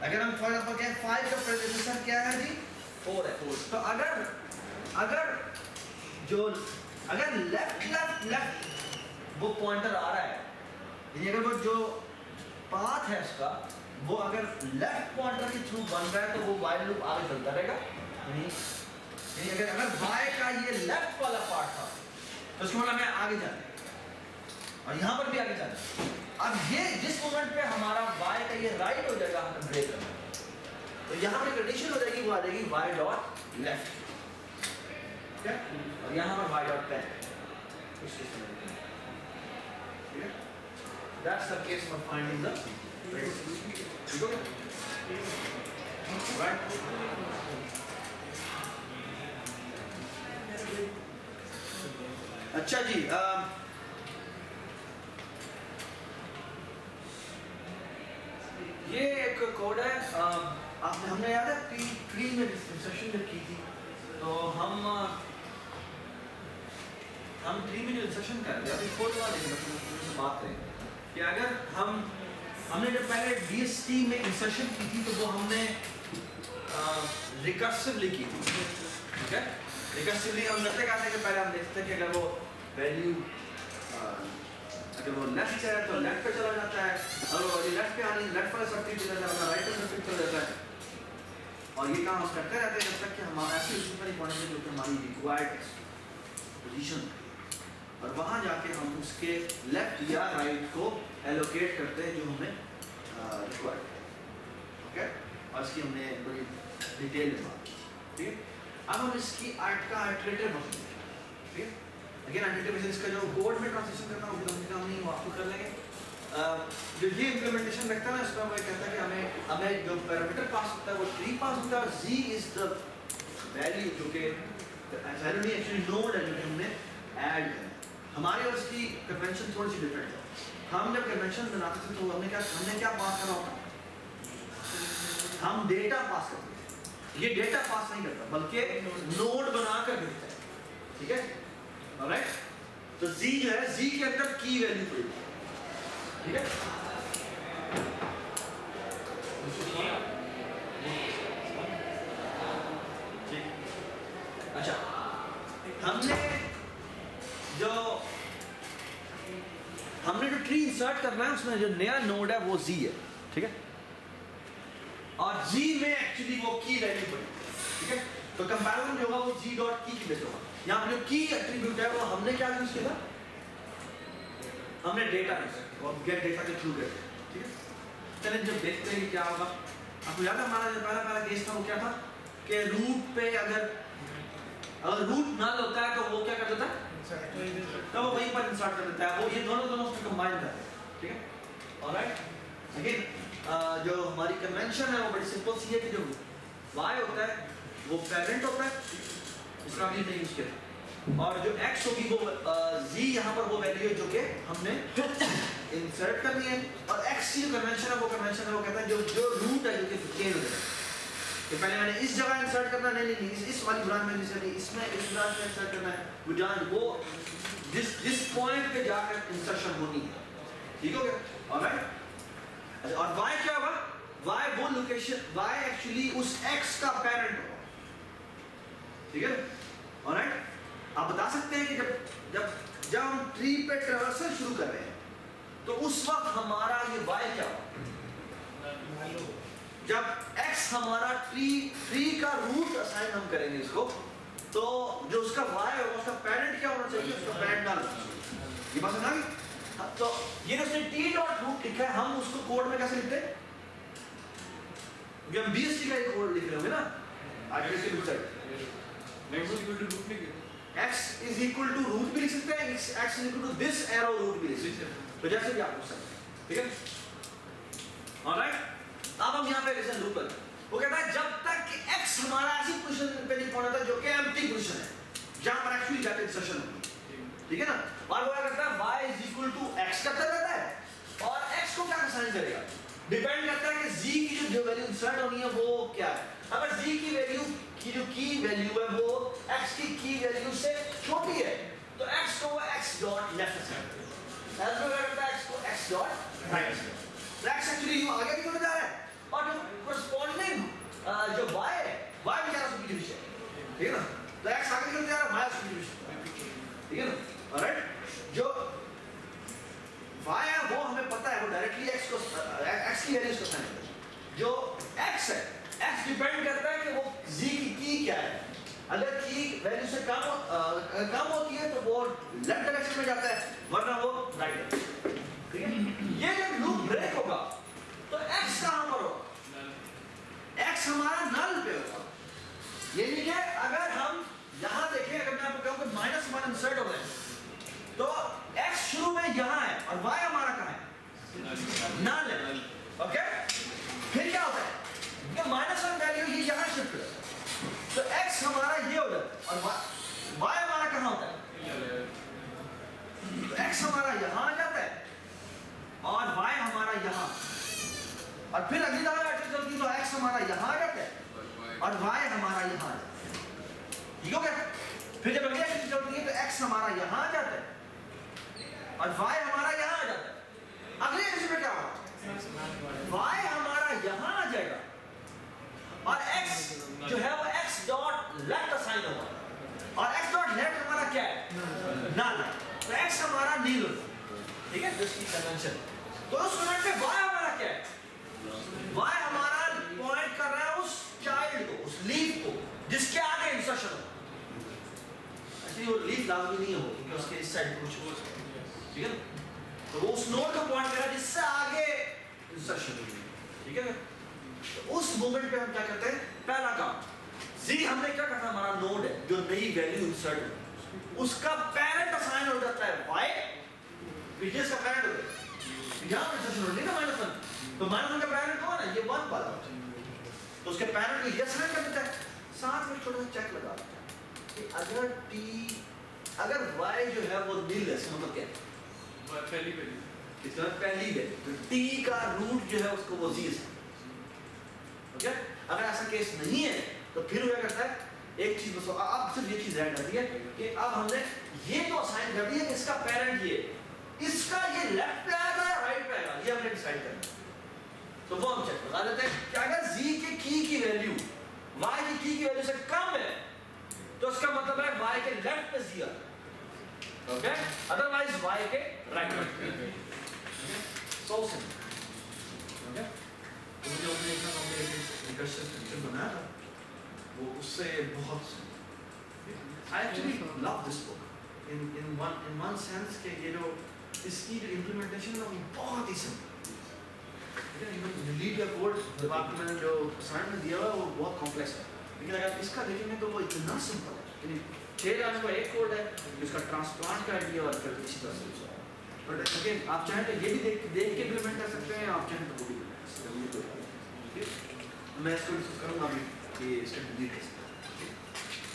अगर हम for example कहें 5 का प्रेडिसेसर क्या है जी 4 है, तो अगर लेफ्ट वो पॉइंटर आ रहा है, यानी अगर वो जो पाथ है उसका वो अगर लेफ्ट पॉइंटर के थ्रू बन रहा है तो वो वाइल लूप आगे चलता रहेगा। यानी अगर y का ये लेफ्ट वाला पार्ट था तो उसको मतलब मैं आगे जाना है और यहाँ पर भी आगे जाना है। अब ये जिस मोमेंट पे हमारा y का ये राइट हो जाएगा हमें ब्रेक करना है, तो यहाँ पर कंडीशन हो जाएगी, वो आ जाएगी y डॉट लेफ्ट, ठीक है, और यहाँ पर y dot pen. That's the case for finding the right. अच्छा जी, ये एक कोड है, हमने याद है ट्री में डिस्कशन जब की थी तो हम ट्री में जो इंसर्शन कर रहे हैं कोड बात करें कि अगर हमने जब पहले DST में इंसर्शन की थी तो वो हमने रिकर्सिवली की थी, ठीक है। रिकर्सिवली हम करते कहते हैं कि पहले हम देखते हैं कि अगर वो वैल्यू अगर वो लेफ्ट है तो लेफ्ट पे चला जाता है, और वो लेफ्ट पे आनी लेफ्ट वाला सब चला जाता है, राइट वाला सब चला जाता है, और ये काम हम करते रहते हैं जब तक कि हम ऐसी उसी पर पहुंचते हैं जो हमारी रिक्वायर्ड पोजीशन, और वहाँ जाके हम उसके लेफ्ट या राइट को एलोकेट करते हैं जो हमें रिक्वायर्ड है, ओके। और इसकी हमने बड़ी डिटेल में बात की, ठीक है। अब हम इसकी आर्ट का आइटरेटिव वर्जन देखेंगे, ठीक है। अगेन आइटरेटिव इसका जो कोड में ट्रांसलेशन करना होगा तो हम नहीं आपको कर लेंगे। जो ये इम्प्लीमेंटेशन रखता है ना इसमें वो कहता है कि हमें जो पैरामीटर पास होता है वो ट्री पास होता है, z इज द वैल्यू जो कि वैल्यू नहीं एक्चुअली नोड है जो कि हमने ऐड है। हमारे और उसकी कन्वेंशन थोड़ी सी डिफरेंट है। हम जब कन्वेंशन बनाते थे तो हमने क्या पास करना होता, हम डेटा पास करते थे, ये डेटा पास नहीं करता बल्कि नोड बनाकर भेजता है, ठीक है, ऑलराइट। तो z जो है z के अंदर की वैल्यू पड़ेगी, ठीक है। अच्छा, हमने जो ट्री इंसर्ट करना है उसमें जो नया नोड है वो z है, ठीक है, और z में एक्चुअली वो की वैल्यू पड़ेगी, ठीक है। तो कंपैरिजन जो होगा वो z डॉट की बेस होगा। यहाँ पर जो की एट्रीब्यूट है वो हमने क्या यूज किया था, हमने डेटा यूज किया और गेट डेटा के थ्रू गेट, ठीक है। चलिए जब देखते हैं कि क्या होगा। आपको याद है हमारा जो पहला केस था वो क्या था कि रूट पे अगर रूट नल होता है तो वो क्या कर देता है, तो वो वहीं पर इंसर्ट कर देता है, वो ये दोनों उसमें कंबाइन करते हैं, ठीक है, ऑलराइट। अगेन जो हमारी कन्वेंशन है वो बड़ी सिंपल सी है कि जो y होता है वो पेरेंट होता है, इसका भी नहीं यूज किया, और जो x होगी वो z यहाँ पर वो वैल्यू है जो कि हमने इंसर्ट करनी है, और x की जो कन्वेंशन है वो कहता है जो रूट है जो कि चेंज हो जाए, तो पहले मैंने इस जगह इंसर्ट करना नहीं इस वाली ब्रांच में जैसे इसमें इस ब्रांच में इंसर्ट करना है, वो जिस पॉइंट पे जाकर इंसर्शन होनी है, ठीक हो गया, ऑलराइट। और y क्या होगा, y वो लोकेशन y एक्चुअली उस x का पेरेंट होगा, ठीक है, ऑलराइट। आप बता सकते हैं कि जब हम ट्री पे ट्रैवर्सल शुरू कर रहे हैं तो उस वक्त हमारा ये y क्या होगा, जब x हमारा ट्री का रूट असाइन हम करेंगे इसको, तो जो उसका y होगा उसका पेरेंट क्या होना चाहिए, उसका पेरेंट डाल, ये बात समझ आ गई। तो ये उसने t डॉट रूट लिखा है, हम उसको कोड में कैसे लिखते हैं, क्योंकि हम BST का एक कोड लिख रहे होंगे ना, आगे से root side x is equal to root भी लिख सकते हैं, x is equal to this arrow root भी लिख सकते हैं, तो जैसे भी आप पूछ सकते हैं, ठीक है, ऑलराइट। अब हम यहाँ पे रीजन लूप करते हैं, वो कहता है जब तक कि x हमारा ऐसी पोजीशन पे नहीं पहुंचता जो कि एम्प्टी पोजीशन है जहां पर एक्चुअली डाटा इंसर्शन होगी, ठीक है ना, और वो क्या करता है y is equal to x करता रहता है, और x को क्या असाइन करेगा, डिपेंड करता है कि z की जो वैल्यू इंसर्ट होनी है वो क्या है। अगर z की वैल्यू की जो की वैल्यू है वो x की वैल्यू से छोटी है तो x को x डॉट लेफ्ट असाइन करेगा, x को x dot right, x actually आगे भी बढ़ जा रहा है, और जो जो x है, x डिपेंड करता है कि वो z की क्या है। अगर की वैल्यू से कम होती है तो वो लेफ्ट डायरेक्शन में जाता है, वरना वो राइट। ठीक है, ये जब लूप ब्रेक होगा तो x कहां पर होगा? x हमारा नल पे होगा। ये नहीं है, अगर हम यहां देखें, अगर मैं आपको कहूं कि -1 इंसर्ट हो गए तो x शुरू में यहां है और y हमारा कहां है? नल है। ओके, फिर क्या होता है? ये -1 वैल्यू ये यहां शिफ्ट हो जाता है, तो x हमारा ये हो जाता है और y हमारा कहां होता है? तो x हमारा यहां आ जाता है और y हमारा यहां, और फिर अगली दफा एक्शन चलती तो x हमारा यहां आ जाता है और y हमारा यहां आ जाता है। ठीक हो गया? फिर जब अगली एक्शन चलती है तो x हमारा यहां आ जाता है और y हमारा यहां आ जाता है। अगले एक्शन में क्या होगा? y हमारा यहां आ जाएगा और x जो है वो x डॉट लेफ्ट असाइन होगा, और x डॉट लेफ्ट हमारा क्या है? नल। तो x हमारा नील होगा। ठीक है, जिसकी कन्वेंशन। तो उस मिनट में y हमारा क्या है? y हमारा पॉइंट कर रहा है उस चाइल्ड को, उस लीफ को जिसके आगे इंसर्शन हो। एक्चुअली वो लीफ लाजमी नहीं हो क्योंकि उसके इस साइड कुछ हो सकता है। ठीक है, तो वो उस नोड को पॉइंट कर रहा है जिससे आगे इंसर्शन होगी। ठीक है, तो उस मोमेंट पे हम क्या करते हैं? पहला काम, z हमने क्या करना, हमारा नोड है जो नई वैल्यू इंसर्ट हो, उसका पेरेंट असाइन हो जाता है y, पीछे का पेरेंट हो गया, यहां पे इंसर्शन हो नहीं ना -1, तो -1 का पेरेंट कौन है? ये 1 वाला, तो उसके पेरेंट को ये असाइन कर देता है। साथ में थोड़ा सा चेक लगा देता है कि अगर y जो है वो नील है, इसका मतलब क्या है? पहली वैल्यू, इसका पहली वैल्यू, तो t का रूट जो है उसको वो z है। ओके, अगर ऐसा केस नहीं है तो फिर क्या करता है? एक चीज बस अब सिर्फ ये चीज ऐड करती है कि अब हमने ये तो असाइन कर दिया कि इसका पेरेंट ये, इसका ये लेफ्ट पे आएगा या राइट पे आएगा, ये हमने डिसाइड करना है। तो वो हम चेक लगा देते हैं कि अगर z के की वैल्यू y की वैल्यू से कम है तो इसका मतलब है y के लेफ्ट पे z है। ओके, अदरवाइज y के राइट पे। So simple. ओके, तो मुझे अपने इतना कॉम्प्लिकेटेड रिकर्सिव स्ट्रक्चर बनाया था, वो उससे बहुत I actually love this book in one sense कि ये जो इसकी जो implementation है वो बहुत ही सिंपल है। even लीड या कोड जब आपको मैंने जो असाइनमेंट दिया हुआ है वो बहुत कॉम्प्लेक्स है, लेकिन अगर इसका देखेंगे तो वो इतना सिंपल है। 6 लाइन का एक कोड है जिसका ट्रांसप्लांट कर दिया और फिर इसी तरह से। बट अगेन आप चाहें तो ये भी देख के इम्प्लीमेंट कर सकते हैं, आप चाहें तो वो भी मैं इसको डिस्कस करूंगा अभी कि इसका डिलीट कैसे।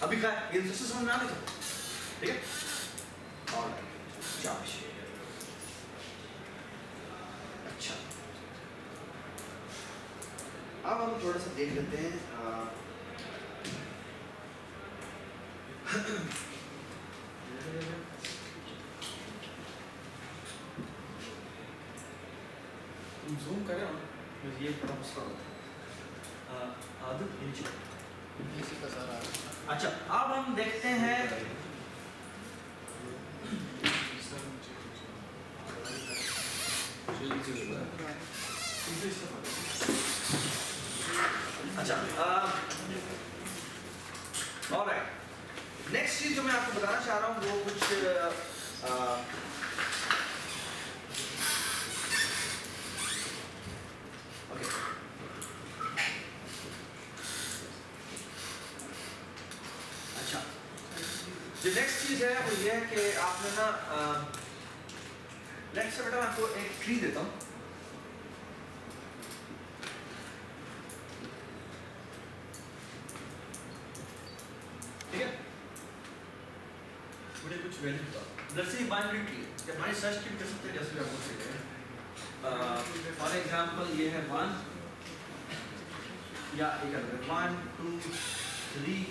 अभी क्या ये इंस्ट्रक्शन समझ में आ गया? ठीक है, ऑलराइट, शाबाश। अच्छा, अब हम थोड़ा सा देख लेते हैं जूम करें ना, बस ये बड़ा मसला होता है। आदत नीचे इसी का सारा। अच्छा, अब हम देखते हैं अच्छा ऑलराइट, नेक्स्ट चीज जो मैं आपको बताना चाह रहा हूँ वो कुछ जो नेक्स्ट चीज है वो ये है कि आपने ना लेट्स से बेटा मैं आपको एक ट्री देता हूँ। ठीक है, मुझे कुछ वैल्यू बताओ। जैसे बाइनरी ट्री है, हमारी सर्च ट्री कर सकते हैं जैसे भी आपको चाहिए। फॉर एग्जांपल ये है 1 या एक अदर 1 2 3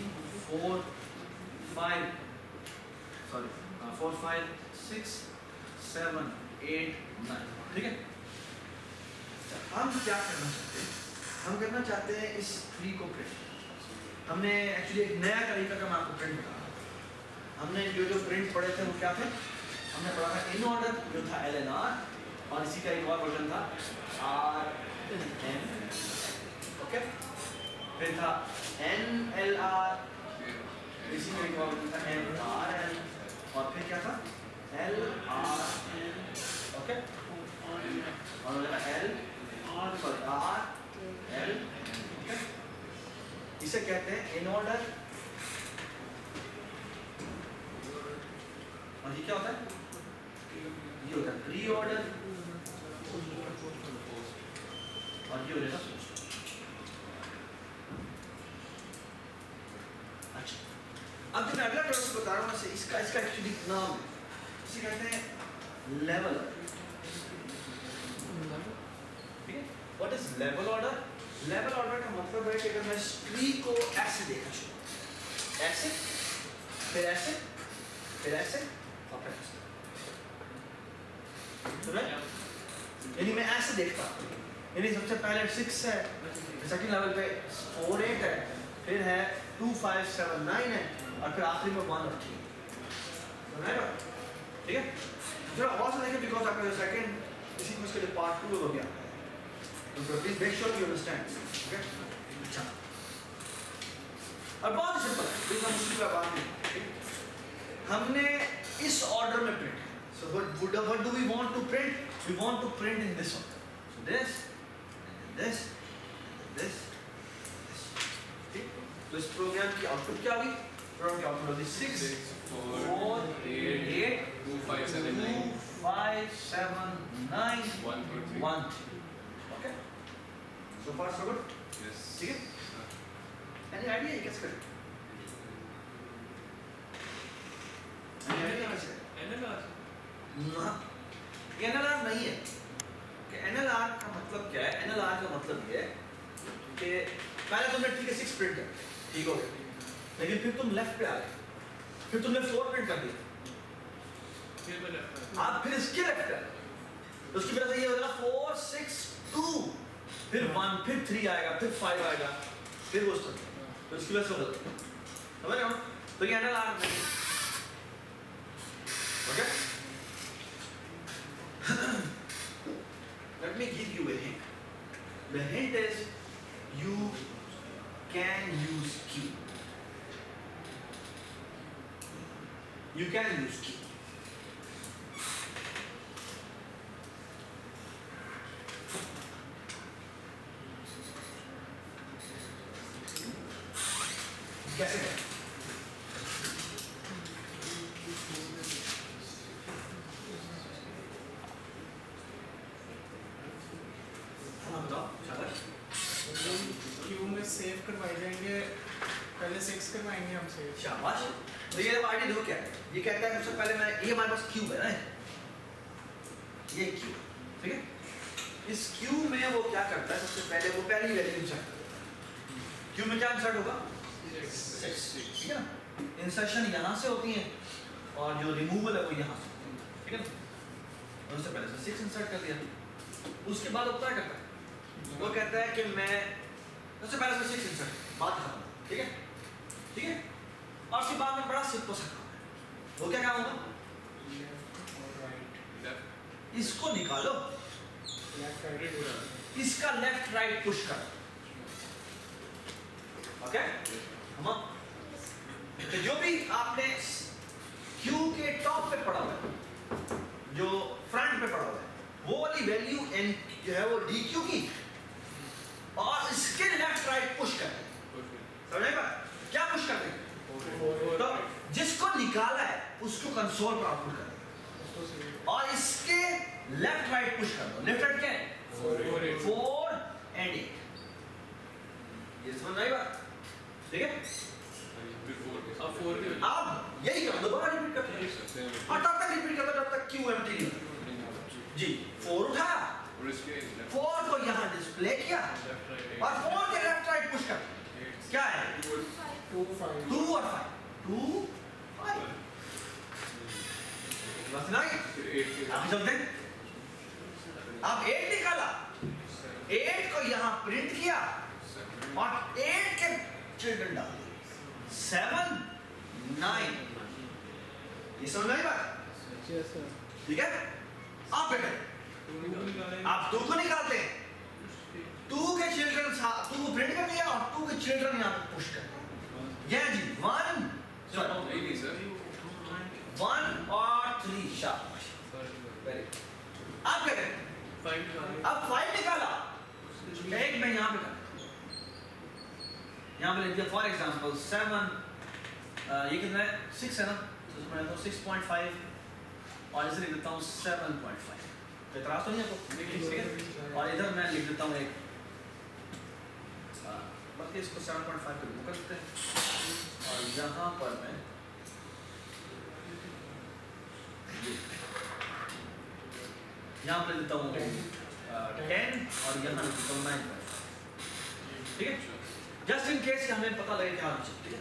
4 5 सॉरी 4 5 6 7 8 9। ठीक है, हम क्या करना चाहते हैं? हम करना चाहते हैं इस ट्री को प्रिंट। हमने एक्चुअली एक नया तरीका का मैं आपको प्रिंट बता रहा हूँ। हमने जो प्रिंट पढ़े थे वो क्या थे? हमने पढ़ा था इन ऑर्डर जो था LNR, और इसी का एक और वर्जन था RNS। फिर था NLR, इसी में रिकॉर्ड था NRL, और फिर क्या था LRN, ओके, और RL, ओके। इसे कहते हैं इन ऑर्डर, और ये क्या होता है? ये होता है प्री ऑर्डर, और ये हो जाएगा पोस्ट। अच्छा, अब जो मैं अगला टर्म बता रहा हूँ इसका एक्चुअली नाम है, इसे कहते हैं लेवल। ठीक है, what is level order? Level order का मतलब है कि अगर मैं ट्री को ऐसे देखना शुरू, ऐसे, फिर ऐसे, फिर ऐसे, और फिर ऐसे, यानी मैं ऐसे देखता हूँ, यानी सबसे पहले 6 है, सेकंड लेवल पे 4 8 है, फिर है 2 5 7 9 है, और फिर आखिरी में 1 और 3। ठीक है, थोड़ा और से देखें बिकॉज आपका जो सेकंड इसी को इसके लिए पार्ट 2 हो गया, तो please make sure you understand. Okay, अच्छा, अब बहुत सिंपल है, इतना मुश्किल बात नहीं। हमने इस ऑर्डर में print, so what do we want to print? We want to print in this order. So this, and this, and this, this. ठीक, तो इस प्रोग्राम की आउटपुट क्या हुई? प्रोग्राम की आउटपुट होगी 6 4 8 2 5 7 9 5 7 9 1 2 3 1 2। Okay, so far so good। yes ठीक है, एनी आइडिया ये कैसे करें? एनी आइडिया कैसे करें? NLR ना, NLR नहीं है कि NLR का मतलब क्या है? NLR का मतलब ये है कि पहले तुमने ठीक है 6 प्रिंट कर, ठीक हो गया, लेकिन फिर तुम लेफ्ट पे आ गए, फिर तुमने 4 प्रिंट कर दिया, फिर मैं लेफ्ट आप फिर इसके लेफ्ट पे आ गए, तो उसकी वजह से ये हो जाएगा 4 6 2, फिर 1, फिर 3 आएगा, फिर 5 आएगा, फिर वो सब, तो इसकी वजह से हो जाता है, समझ रहे हो? तो ये NLR नहीं है। Okay, let me give you a hint. The hint is you can use key. You can use key. कैसे करें? क्यू में सेव करवाए जाएंगे, पहले 6 करवाएंगे हम सेव। शाबाश। तो ये आईडी देखो क्या है, ये कहता है सबसे पहले मैं, ये हमारे पास क्यूब है ना, ये क्यूब, ठीक है, इस क्यूब में वो क्या करता है, सबसे पहले वो पहली वैल्यू इंसर्ट करता है। क्यूब में क्या इंसर्ट होगा? 6, ठीक है ना, इंसर्शन यहाँ से होती है और जो रिमूवल है वो यहाँ से, ठीक है ना, और उससे पहले 6 इंसर्ट कर दिया, उसके बाद वो क्या करता है, वो कहता है कि मैं सबसे पहले 6 इंसर्ट, बात खत्म, ठीक है, ठीक है, और उसके बाद में बड़ा सिंपल सा काम है, वो क्या काम होगा? इसको निकालो, इसका लेफ्ट राइट पुश कर, ओके, हम तो जो भी आपने क्यू के टॉप पे पढ़ा हुआ है, जो फ्रंट पे पढ़ा हुआ है, वो वाली वैल्यू एन जो है वो डी क्यू की, और इसके लेफ्ट राइट पुश करते हैं, समझ गए? क्या पुश करते हैं? तो जिसको निकाला है उसको कंसोल पर आउटपुट कर दो, और इसके लेफ्ट राइट पुश कर दो। लेफ्ट राइट क्या है? 4 एंड 8। ये समझ आई बात? ठीक है, अब 4 के अब यही करो, दोबारा रिपीट करते हैं, और तब तक रिपीट करते जब तक क्यू एम्प्टी नहीं होता। जी, 4 उठा, और इसके 4 को यहाँ डिस्प्ले किया, और 4 के लेफ्ट राइट पुश कर, क्या है? 2 5 2 और 5, 2 5, बस नहीं, आप चलते हैं, अब 8 निकाला, 8 को यहाँ प्रिंट किया, और 8 के चिल्ड्रन डाल दिए, 7 9, ये समझ में आई बात? ठीक है, आप बेटे आप 2 को निकालते हैं, 2 के चिल्ड्रन 2 को प्रिंट कर दिया और 2 के चिल्ड्रन यहाँ पे पुश कर ये जी 1 नहीं नहीं सर 1 और 3 शाबाश वेरी अब क्या करें 5 निकालो अब 5 निकाला एक मैं यहाँ पे यहाँ पे लिख दिया फॉर एग्जांपल 7 ये कितना है 6 है ना तो मैं तो 6.5 और इसे लिख देता हूँ 7.5 तो इतराज तो नहीं है तो ठीक है और इधर मैं लिख देता हूँ एक बल्कि इसको 7.5 पे बुक करते हैं और यहाँ पर मैं यहाँ पे देता हूँ 10 और यहाँ लिखता हूँ 9. ठीक है जस्ट इन केस हमें पता लगे क्या होना चाहिए. ठीक है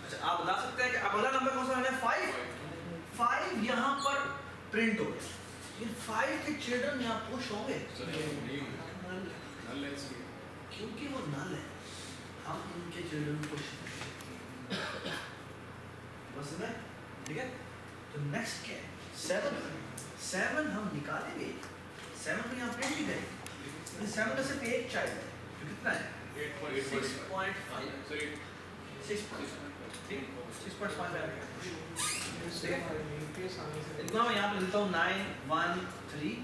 अच्छा आप बता सकते हैं कि अब अगला नंबर कौन सा है 5 यहाँ पर प्रिंट हो गया ये 5 के चिल्ड्रन यहाँ पुश होंगे सर नहीं नल है इसलिए क्योंकि वो नल है हम उनके चिल्ड्रन पुश बस में. ठीक है तो नेक्स्ट क्या है 7 हम निकालेंगे 7 को यहाँ प्रिंट ही करेंगे 7 में सिर्फ एक चाइल्ड है जो कितना है 8.5 सर 6.5 है. इतना मैं यहाँ पे लिखता हूँ 9 1 3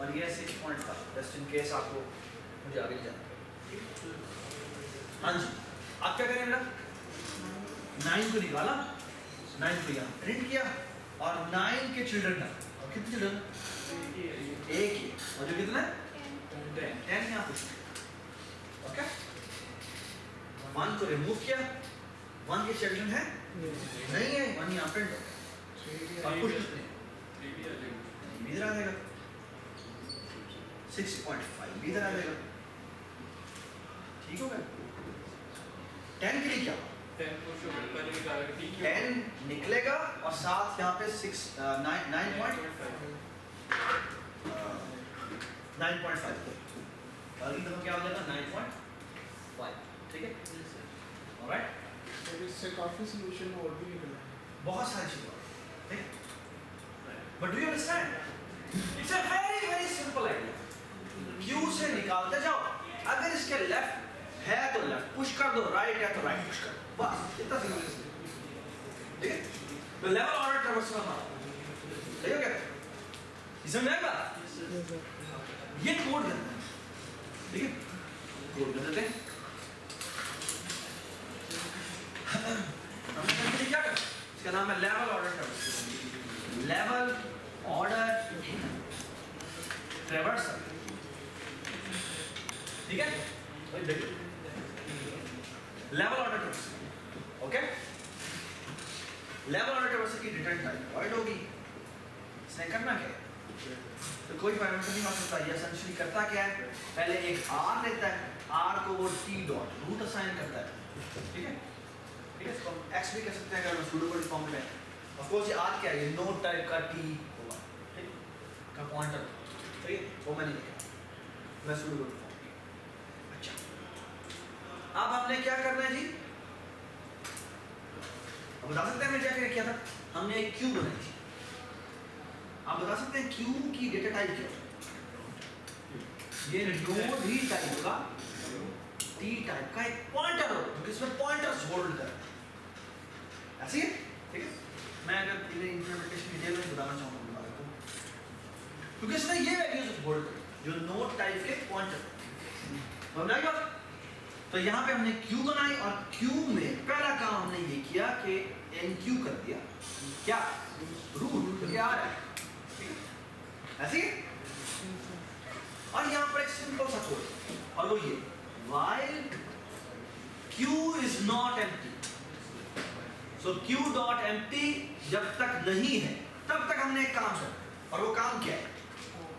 और ये 6.5 जस्ट इन केस आपको मुझे आगे जाना है. हाँ जी आप क्या करें मेरा 9 को निकाला 9 को यहाँ प्रिंट किया और 9 के चिल्ड्रन और कितने चिल्ड्रन एक ही और जो कितना है 10 यहाँ पुश ओके 1 को रिमूव किया 1 के चिल्ड्रन है नहीं है 1 यहाँ प्रिंट हो और पुश इधर आ जाएगा 6.5 इधर आ जाएगा. ठीक हो गया 10 के लिए क्या 10 को शो पहले निकाला ठीक है 10 निकलेगा और साथ यहाँ पे 6 9.5 अगली दफा क्या हो जाएगा 9.5. ठीक है ऑलराइट तो इससे काफी सॉल्यूशन और भी निकला है. बहुत सारी चीजें ठीक but do you understand it's a very simple idea. Q से निकालते जाओ अगर इसके लेफ्ट है तो लेफ्ट पुश कर दो राइट है तो राइट पुश कर दो बस इतना सिंपल. ठीक है तो लेवल ऑर्डर ट्रांसफर मारो सही हो गया इसमें मैं बात ये कोड करना है. ठीक है कोड कर देते हैं हम क्या करें इसका नाम है level order transfer level order transfer. ठीक है level order transfer okay level order transfer की रिटर्न टाइप वॉइड होगी. इसने करना क्या है तो कोई पैरामीटर नहीं हो सकता. ये एसेंशियली करता क्या है पहले एक r लेता है r को वो t डॉट रूट असाइन करता है. ठीक है इसको हम x भी कह सकते हैं अगर सूडो कोड फॉर्म में ऑफ कोर्स ये r क्या है ये नोड टाइप का t होगा ठीक का पॉइंटर. ठीक है वो मैंने लिखा मैं सूडो कोड फॉर्म. अच्छा अब आपने क्या करना है जी अब बता सकते हैं मैं क्या किया था हमने एक क्यू बनाई थी. आप बता सकते हैं क्यू की डेटा टाइप क्या है ये नोड ही टाइप का टी टाइप का एक पॉइंटर हो जो इसमें पॉइंटर्स होल्ड कर ऐसे ही ठीक है. मैं अगर पूरे इंप्लीमेंटेशन डिटेल में बताना चाहूंगा क्योंकि इसमें ये वैल्यूज होल्ड कर जो नोड टाइप के पॉइंटर समझ आएगा. तो यहाँ पे हमने क्यू बनाई और क्यू में पहला काम हमने ये किया कि एनक्यू कर दिया क्या रूट क्या है ऐसे और यहाँ पर एक सिंपल सा कोड और वो ये while q is not empty so q dot empty जब तक नहीं है तब तक हमने एक काम किया और वो काम क्या है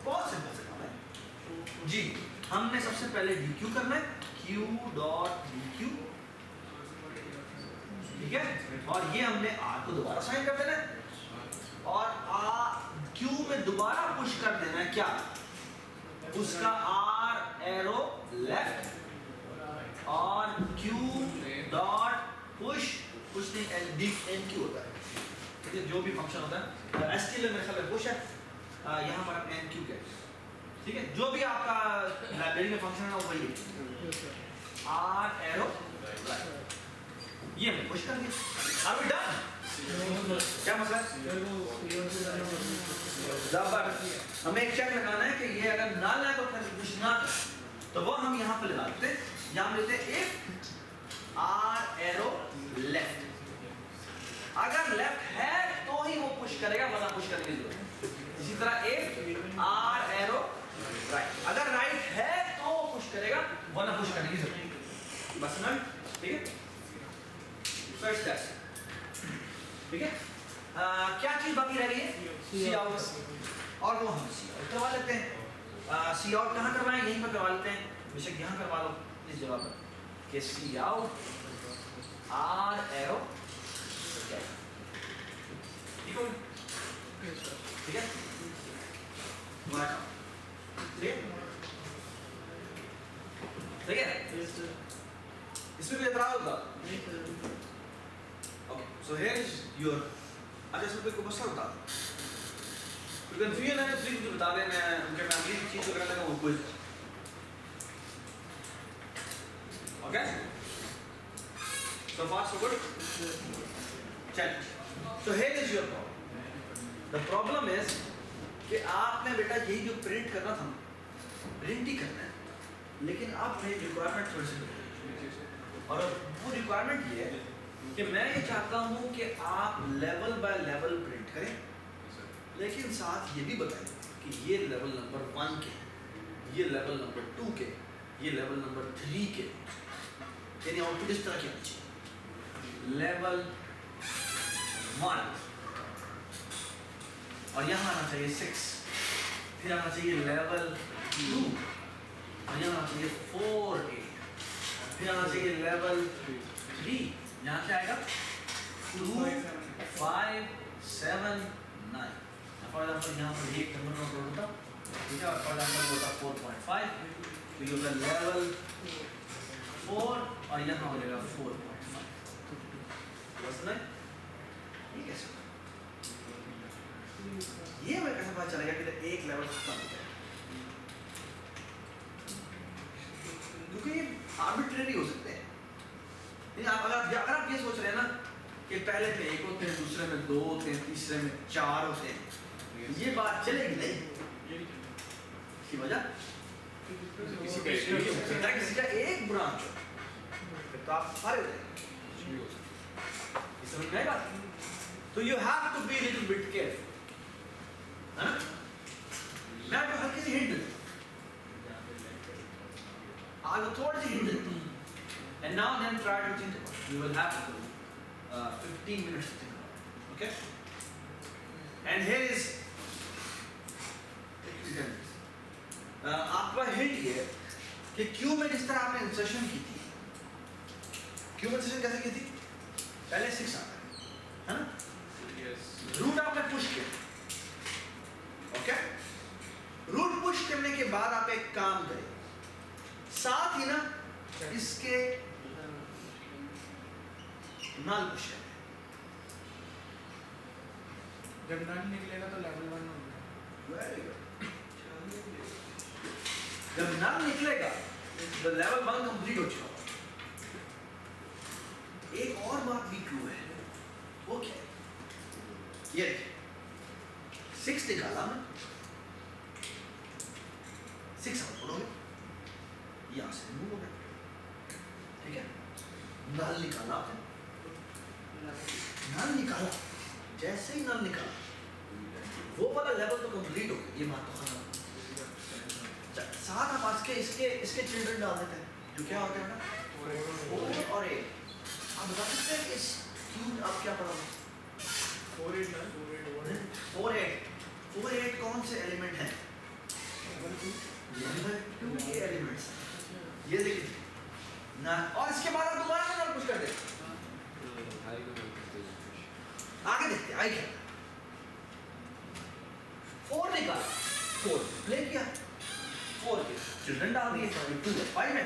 बहुत सिंपल सा काम है जी. हमने सबसे पहले dq करना है q dot dq ठीक है और ये हमने r को दोबारा साइन कर देना है और q में दोबारा पुश कर देना है क्या उसका r एरो लेफ्ट और q डॉट पुश नहीं nq होता है. ठीक है जो भी फंक्शन होता है stl मेरे ख्याल में पुश है यहाँ पर हम nq कहते हैं. ठीक है जो भी आपका लाइब्रेरी में फंक्शन है वो वही है. R arrow right. ये हम पुश कर दिया। Are we done? क्या मसला है? जबरदस्त। हमें एक चेक लगाना है कि ये अगर null है तो फिर कुछ ना करें। तो वो हम यहाँ पे लगा देते हैं। यहाँ हम लेते हैं if R arrow left। अगर लेफ्ट है तो ही वो पुश करेगा, वरना पुश करने की जरूरत नहीं। इसी तरह if R arrow right, अगर राइट है तो वो पुश करेगा, वरना पुश करने की जरूरत नहीं। बस ना, ठीक है? First test, ठीक है? क्या चीज बाकी रह गई है? सी आउट, और वो हम सी आउट करवा लेते हैं। सी आउट कहाँ करवाएं? यहीं पर करवा लेते हैं, बेशक यहाँ करवा लो इस जगह पर कि सी आउट R arrow ठीक है? ठीक है? ठीक है? इसमें कोई एतराज होगा? Okay, so here is your, अच्छा इसमें कोई मसला होता है? कोई कंफ्यूजन है तो प्लीज मुझे बता दें, मैं उनके फैमिली की चीज़ वगैरह लगा वो कुछ। Okay? So far so good? चल, so here is your problem. The problem is कि आपने बेटा यही जो प्रिंट करना था, प्रिंट ही करना है, लेकिन आप मेरी रिक्वायरमेंट थोड़ी सी बदल, और वो रिक्वायरमेंट ये है कि मैं ये चाहता हूँ कि आप लेवल बाय लेवल प्रिंट करें, लेकिन साथ ये भी बताएं कि ये लेवल नंबर 1 के, ये लेवल नंबर 2 के, ये लेवल नंबर 3 के, यानी आउटपुट इस तरह की आनी चाहिए। लेवल 1 और यहाँ आना चाहिए 6, फिर आना चाहिए लेवल 2 और यहाँ आना चाहिए 4 8, फिर आना चाहिए लेवल 3, यहाँ से आएगा 2 5 7 9। फॉर एग्जाम्पल यहाँ पर एक नंबर नोट होता, ठीक है, और फॉर एग्जाम्पल होता 4.5, तो ये होगा लेवल 4 और यहाँ हो जाएगा 4.5। बस नहीं, ये कैसे होगा? ये हमें कैसे पता चलेगा कि एक लेवल खत्म हो गया? क्योंकि ये आर्बिट्रेरी हो सकते हैं। अगर आप ये सोच रहे हैं ना कि पहले में 1 होते हैं, दूसरे में 2 होते हैं, तीसरे में 4 होते हैं, ये बात चलेगी नहीं। की वजह किसी का एक ब्रांच हो तो आप सारे हो जाएंगे। समझ में आएगा? तो you have to be little bit careful, है ना? मैं आपको हल्की सी हिंट देता हूँ, आज थोड़ी सी हिंट देता हूँ, and now then try to think about it. You will have to 15 minutes to think about it, okay? And here is आपका हिंट ये है कि क्यू में जिस तरह आपने इंसर्शन की थी, क्यू में इंसर्शन कैसे की थी? पहले 6 आता है ना? रूट आपने पुश किया, ओके? रूट पुश करने के बाद आप एक काम करें, साथ ही ना इसके नल पुश करें। जब नल निकलेगा तो लेवल 1 होगा। Very good. जब नल निकलेगा तो लेवल 1 कंप्लीट हो चुका। एक और बात भी ट्रू है, वो क्या है? ये 6 निकाला मैं, 6 आउटपुट हो गया, यहाँ से रिमूव हो गया, ठीक है? नल निकाला आपने, नल निकाला, जैसे ही नल निकाला वो वाला लेवल तो कंप्लीट हो गया, ये बात तो खत्म। साथ आप इसके चिल्ड्रन डाल देते हैं, जो क्या होते हैं ना 4 और 8। आप बता सकते हैं कि इस क्यूब आप क्या पढ़ा? 4 8 ना 4 8 कौन से एलिमेंट हैं? लेवल 2 के एलिमेंट्स। ये देखिए ना, और इसके बाद आप दोबारा से कुछ कर दें, आगे देखते हैं आई क्या। 4 निकाला, 4 प्ले किया, 4 के चिल्ड्रन डाल दिए, 2 5 है,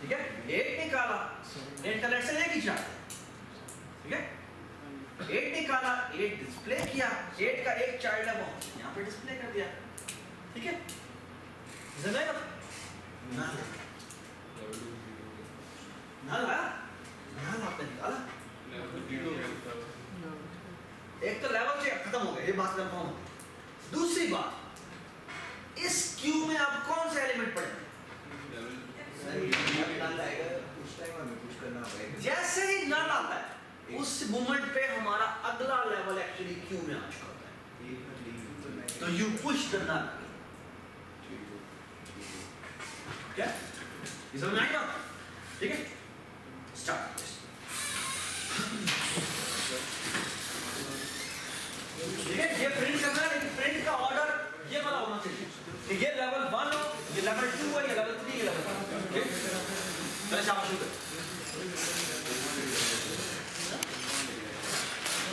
ठीक है? 8 निकाला, इंटरनेट से लेके जाते, ठीक है? 8 निकाला, 8 डिस्प्ले किया, 8 का एक चाइल्ड है वो यहाँ पे डिस्प्ले कर दिया, ठीक है? समझ ना जैसे ही नल आता है उस मोमेंट पे हमारा अगला लेवल एक्चुअली क्यू में आ चुका होता है, तो यू पुश द नल। क्या ये समझ आएगा? ठीक है, स्टार्ट। ठीक है, ये प्रिंट करना है, लेकिन प्रिंट का ऑर्डर ये वाला होना चाहिए कि ये लेवल 1 हो, ये लेवल 2 है, ये लेवल 3, ये लेवल 4। ठीक है, चलिए शाबाश शुरू करें।